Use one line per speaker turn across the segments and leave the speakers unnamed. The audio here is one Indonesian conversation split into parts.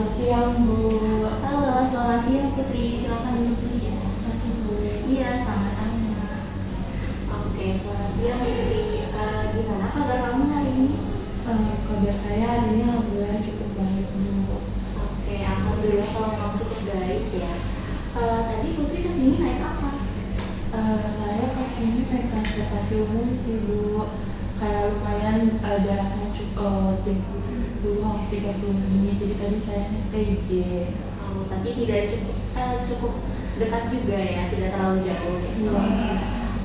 Selamat siang, Bu.
Halo, selamat siang Putri. Silakan duduk dulu ya.
Masih Bu.
Iya, sama-sama. Oke, selamat siang Putri. Gimana kabar kamu hari ini?
Kabar saya hari ini alhamdulillah cukup baik, Bu.
Oke, alhamdulillah kalau kamu cukup baik ya. Tadi Putri kesini naik apa?
Saya kesini naik transportasi umum sih, Bu. Kayak lumayan jaraknya cukup 30 menit, jadi tadi saya naik TJ.
Oh, tapi tidak cukup dekat juga ya, tidak terlalu jauh gitu.
Iya.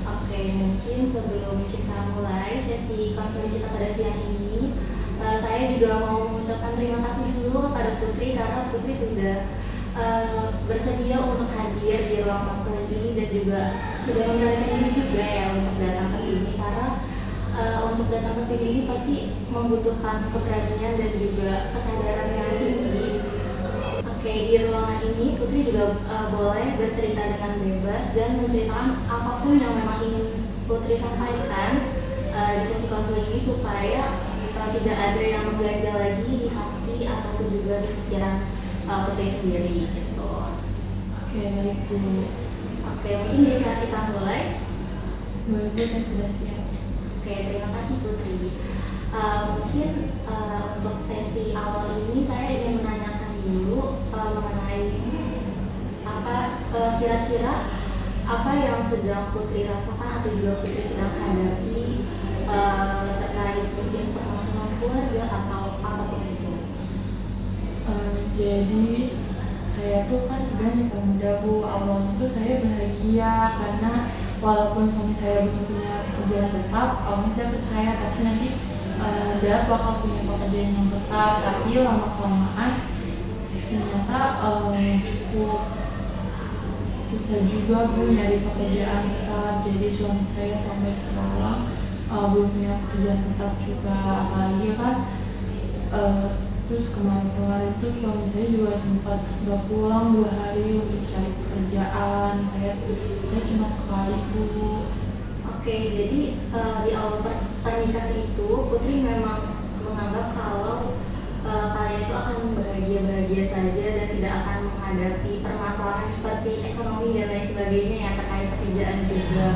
Oke, mungkin sebelum kita mulai sesi konseling kita pada siang ini, saya juga mau mengucapkan terima kasih dulu kepada Putri karena Putri sudah bersedia untuk hadir di ruang konseling ini dan juga sudah memberanikan diri juga ya untuk datang ke sini karena untuk datang ke sini ini pasti membutuhkan keberanian dan juga kesadaran yang tinggi. Oke, di ruangan ini Putri juga boleh bercerita dengan bebas dan menceritakan apapun yang memang ingin Putri sampaikan di sesi konseling ini supaya tidak ada yang mengganjal lagi di hati ataupun juga di pikiran Putri sendiri gitu.
Oke, baik, Bu.
Oke, mungkin bisa kita mulai.
Boleh, Bu, saya sudah siap.
Oke, terima kasih Putri. Mungkin untuk sesi awal ini saya ingin menanyakan dulu mengenai apa kira-kira apa yang sedang Putri rasakan atau juga Putri sedang hadapi terkait mungkin permasalahan keluarga atau apapun itu.
Jadi saya tuh kan sebenarnya nikah muda, Bu. Awalnya tuh saya bahagia karena walaupun suami saya belum punya pekerjaan tetap, awalnya saya percaya pasti nanti dia bakal punya pekerjaan yang tetap. Tapi lama kelamaan ternyata cukup susah juga, Bu, nyari pekerjaan tetap. Jadi suami saya sampai sekarang belum punya pekerjaan tetap juga. Apalagi kan terus kemarin-kemarin tuh suami saya juga sempat gak pulang 2 hari untuk cari pekerjaan. Saya cuma sekali, Bu.
Oke, jadi di awal pernikahan itu Putri memang menganggap kalau kalian itu akan bahagia-bahagia saja dan tidak akan menghadapi permasalahan seperti ekonomi dan lain sebagainya ya terkait pekerjaan juga.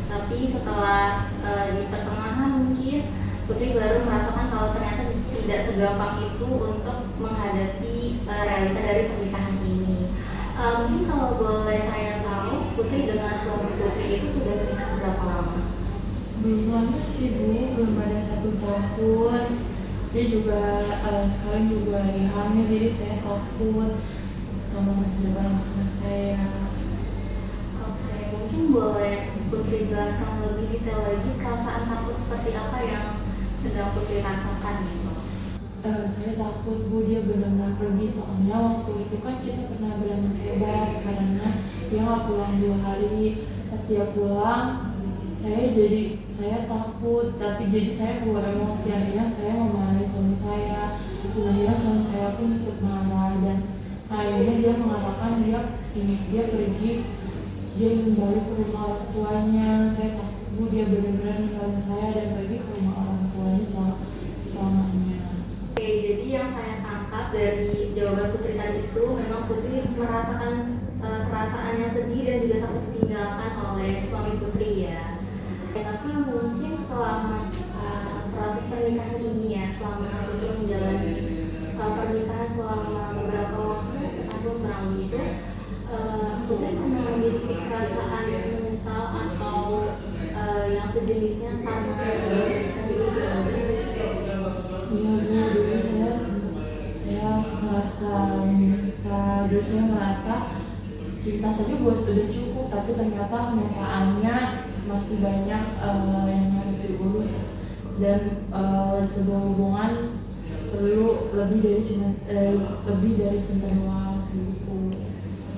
Tapi setelah di pertengahan mungkin Putri baru merasakan kalau ternyata tidak segampang itu untuk menghadapi realita dari pernikahan ini. Mungkin kalau boleh saya tahu, Putri dengan suami Putri itu sudah menikah berapa lama?
Belum lama sih, Bu, belum ada 1 tahun. Saya juga sekarang juga lagi hamil, jadi saya takut sama masa depan anak saya.
Oke, mungkin boleh Putri jelaskan lebih detail lagi perasaan takut seperti apa yang sedang Putri rasakan gitu.
Saya takut, Bu, dia benar-benar pergi. Soalnya waktu itu kan kita pernah berantem hebat karena dia nggak pulang 2 hari. Pas dia pulang, saya takut, tapi jadi saya keluar emosi. Akhirnya saya memarahi suami saya. Dan akhirnya suami saya pun ikut marah dan akhirnya dia mengatakan dia pergi, dia ingin balik ke rumah orang tuanya. Saya takut, Bu, dia benar-benar ninggalin saya dan pergi ke rumah orang tuanya selamanya.
Oke, jadi yang saya tangkap dari jawaban Putri tadi itu memang Putri merasakan perasaan yang sedih dan juga takut ditinggalkan oleh suami Putri ya. Tapi mungkin selama proses pernikahan ini ya, selama Putri menjalani pernikahan selama beberapa waktu, setahun kurang lebih itu, Putri pernah memiliki perasaan menyesal atau yang sejenisnya karena menikah di usia muda.
Iya, Bu, dulu saya merasa menyesal. Dulu saya merasa cinta saja buat udah cukup, tapi ternyata kenyataannya masih banyak yang harus diurus dan sebuah hubungan perlu lebih dari cinta doang gitu.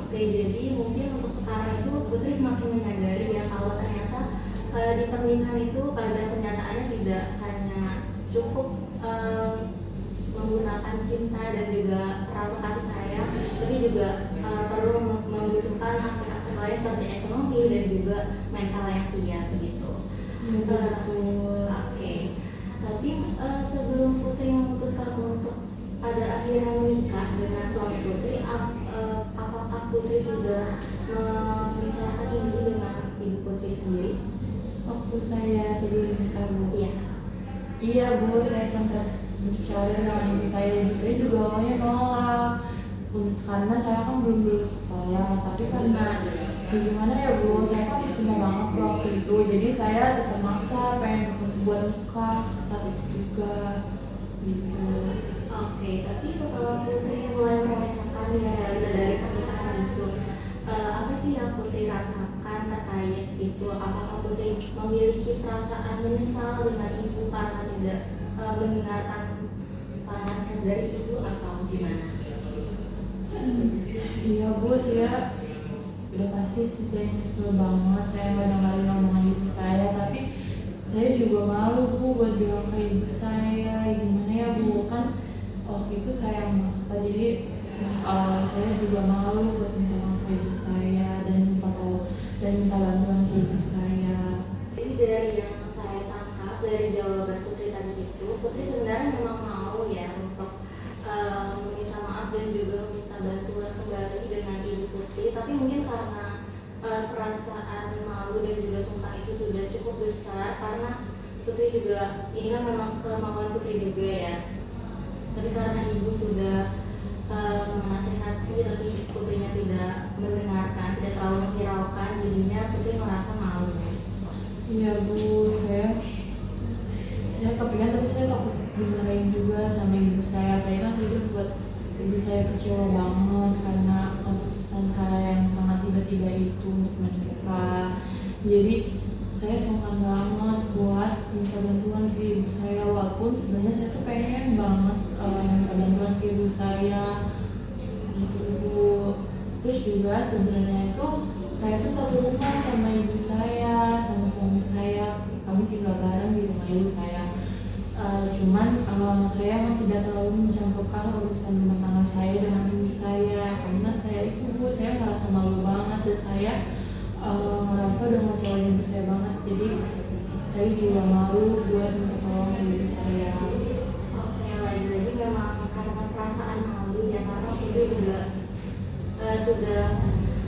Oke, jadi mungkin untuk sekarang itu Putri semakin menyadari ya kalau ternyata di pernikahan itu pada kenyataannya tidak hanya cukup menggunakan cinta dan juga rasa kasih sayang, tapi juga perlu membutuhkan aspek-aspek lain seperti ekonomi dan juga mental yang siap begitu.
Betul.
Oke, tapi sebelum Putri memutuskan untuk pada akhirnya menikah dengan suami Putri, apakah Putri sudah membicarakan ini dengan ibu Putri sendiri?
Waktu saya sebelum nikah, Bu.
Iya.
Iya, Bu, saya sempat bicara dengan ibu saya juga awalnya nolak. Karena saya kan belum lulus sekolah, tapi karena gimana ya, Bu, saya kan cinta banget waktu itu, jadi saya tetap maksa pengen buat nikah saat itu juga gitu.
Oke, tapi setelah Putri mulai merasakan ya realita dari pernikahan itu, apa sih yang Putri rasakan terkait itu? Apakah Putri memiliki perasaan menyesal dengan ibu karena tidak mendengarkan nasihat dari ibu atau gimana?
Iya, Bu, saya udah pasti sih saya nyesel banget, saya nggak dengerin omongan ibu saya, tapi saya juga malu, Bu, buat bilang ke ibu saya. Gimana ya, Bu, kan waktu itu saya maksa, jadi saya juga malu buat minta maaf ke ibu saya dan minta bantuan ke ibu saya.
Jadi dari yang saya tangkap dari jawaban Putri tadi itu, Putri sebenarnya memang mau ya untuk meminta maaf dan juga minta bantuan kembali dengan ibu Putri, tapi mungkin karena perasaan malu dan juga sungkan itu sudah cukup besar, karena Putri juga ini kan memang kemauan Putri juga ya. Tapi karena ibu sudah menasihati tapi Putrinya tidak mendengarkan, tidak terlalu menghiraukan, jadinya Putri merasa malu.
Iya, Bu, saya kepengen, tapi saya takut dimarahin juga sama ibu saya. Kayaknya saya udah buat ibu saya kecewa banget karena keputusan saya yang sangat tiba-tiba itu untuk menikah. Jadi saya sungkan banget buat minta bantuan ke ibu saya, walaupun sebenarnya saya tuh pengen banget minta bantuan ke ibu saya gitu, Bu. Terus juga sebenarnya itu saya tuh satu rumah sama ibu saya, sama suami saya, kami tinggal bareng di rumah ibu saya. Cuman saya emang tidak terlalu mencampurkan urusan rumah tangga saya dengan ibu saya, karena saya itu, Bu, saya ngerasa malu banget dan saya ngerasa udah ngecewain ibu saya banget, jadi saya juga malu buat minta tolong ke ibu saya.
Oke, lagi-lagi memang karena perasaan malu ya, karena Putri juga sudah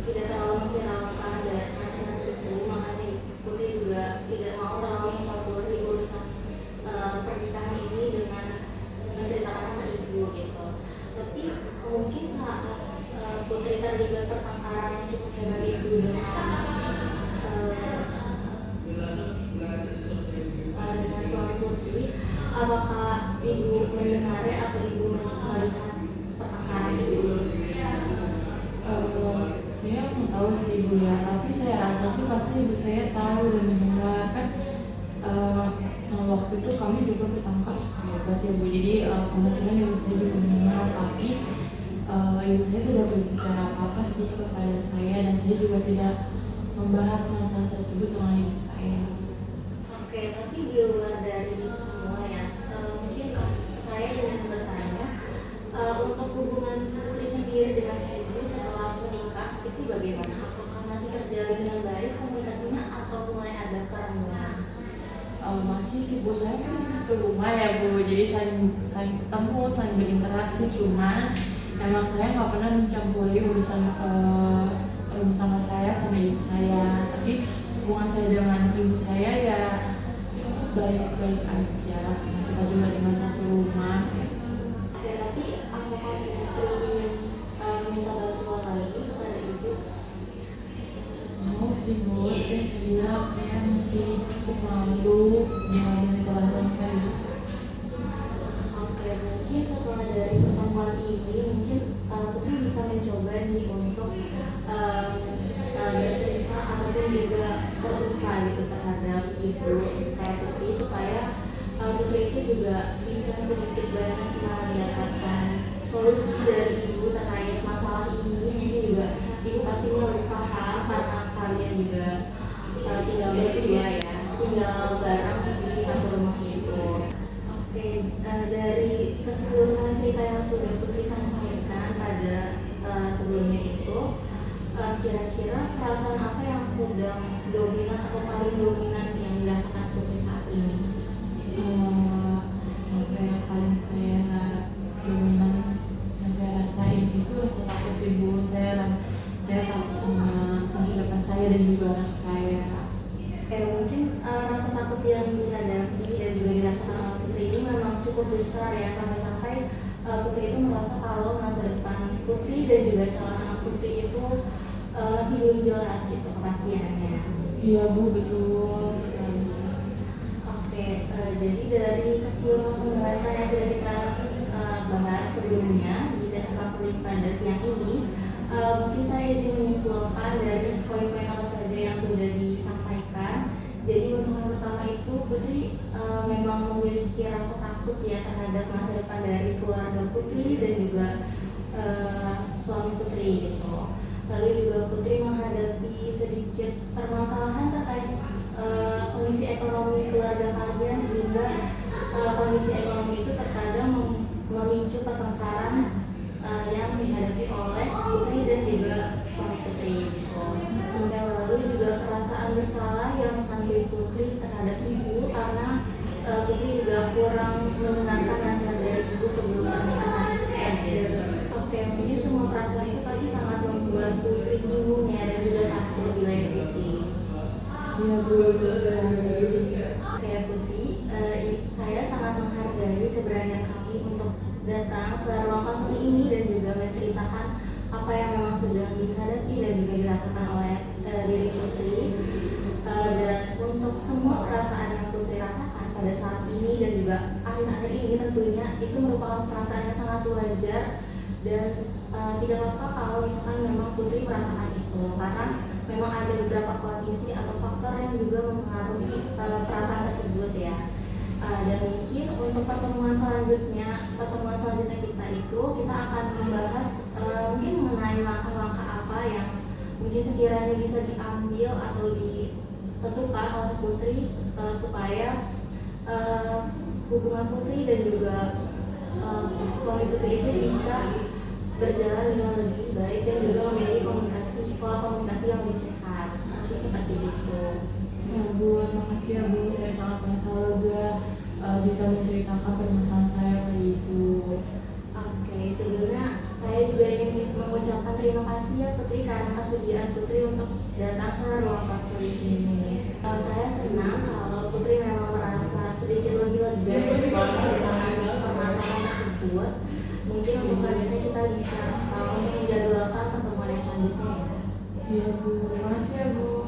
tidak terlalu menghiraukan dan nasihat ibu, makanya Putri juga tidak mau terlalu mencampur di urusan pernikahan ini dengan menceritakan ke ibu gitu. Tapi mungkin saat Putri terlibat pertengkaran yang cukup hebat itu dengan suami Putri, apakah ibu mendengarnya atau ibu melihat pertengkaran itu?
Saya nggak tahu sih, Bu, ya, tapi saya rasa sih pasti ibu saya tahu dan mendengar kan. Waktu itu kami juga bertengkar cukup hebat ya, Bu, jadi kemungkinan ibu saya juga mendengar, tapi ibu saya tidak berbicara apa-apa sih kepada saya, dan saya juga tidak membahas masalah tersebut dengan ibu saya.
Oke, tapi di luar dari itu semua ya, mungkin saya ingin bertanya, untuk hubungan Putri sendiri dengan ibu setelah menikah itu bagaimana? Apakah masih terjalin dengan baik komunikasinya atau mulai ada kerenggangan?
Masih sih, Bu, saya kan ke rumah ya, Bu, jadi saling ketemu, saling berinteraksi, cuman emang saya nggak pernah mencampuri urusan rumah tangga saya sama ibu saya, tapi hubungan saya dengan ibu saya ya baik-baik aja, kita juga tinggal satu rumah.
Oke, tapi apakah Putri ingin meminta bantuan lagi kepada ibu?
Mau sih, Bu, tapi saya bilang saya masih cukup malu dengan minta bantuan ke ibu saya.
Oke, mungkin setelah dari pertemuan ini, mungkin Putri bisa mencoba nih untuk bercerita ataupun juga terbuka gitu terhadap ibu kayak Putri, supaya Putri itu juga bisa sedikit banyak mendapatkan solusi dari ibu terkait masalah ini. Mungkin juga ibu pastinya lebih paham karena kalian juga tinggal berdua ya, tinggal bareng di satu rumah itu. Oke, dari keseluruhan cerita yang sudah Putri sampaikan pada sebelumnya itu, kira-kira perasaan apa yang sedang dominan atau paling dominan yang dirasakan Putri saat ini?
Masa yang paling saya dominan saya.
Mungkin rasa takut yang dihadapi dan juga dirasakan oleh Putri ini memang cukup besar ya, sampai-sampai Putri itu merasa kalau masa depan Putri dan juga calon anak Putri itu masih belum jelas gitu kepastiannya.
Iya Bu, betul sekali.
Oke, jadi dari keseluruhan pembahasan yang sudah kita bahas sebelumnya di sesi konseling pada siang ini, mungkin saya izin menyimpulkan dari poin-poin apa saja yang sudah disampaikan. Jadi untuk yang pertama itu Putri memang memiliki rasa takut ya terhadap masa depan dari keluarga Putri dan juga suami Putri gitu. Lalu juga Putri menghadapi sedikit permasalahan terkait kondisi ekonomi keluarga kalian, sehingga kondisi ekonomi itu terkadang memicu pertengkaran yang dihadapi oleh Putri dan juga suami Putri gitu. Lalu juga perasaan bersalah yang menghantui Putri terhadap ibu karena Putri juga kurang mendengarkan nasihat dari ibu sebelum pernikahan. Oke, mungkin semua perasaan itu pasti sangat membuat Putri bingung ya dan juga takut di lain sisi.
Iya Bu, betul sekali.
Oke Putri, saya sangat menghargai keberanian kami untuk datang ke ruang konseling ini dan juga menceritakan apa yang memang sedang dihadapi dan juga dirasakan oleh diri Putri. Dan untuk semua perasaan yang Putri rasakan pada saat ini dan juga akhir-akhir ini tentunya itu merupakan perasaan yang sangat wajar dan tidak apa-apa kalau misalkan memang Putri merasakan itu, karena memang ada beberapa kondisi atau faktor yang juga mempengaruhi perasaan tersebut ya. Dan mungkin untuk pertemuan selanjutnya kita itu kita akan membahas mungkin mengenai langkah-langkah apa yang mungkin sekiranya bisa diambil atau ditentukan oleh Putri supaya hubungan Putri dan juga suami Putri itu bisa berjalan dengan lebih baik dan juga memiliki pola komunikasi yang lebih sehat. Mungkin seperti itu.
Ya Bu, makasih ya Bu, saya sangat merasa lega bisa menceritakan permasalahan saya ke Ibu.
Oke, sebelumnya saya juga ingin mengucapkan terima kasih ya Putri karena kesediaan Putri untuk datang ke ruang konseling ini. Saya senang kalau Putri memang merasa sedikit lebih lega setelah menceritakan permasalahan tersebut. Mungkin untuk selanjutnya kita bisa menjadwalkan pertemuan yang selanjutnya ya.
Iya Bu, terima kasih ya Bu.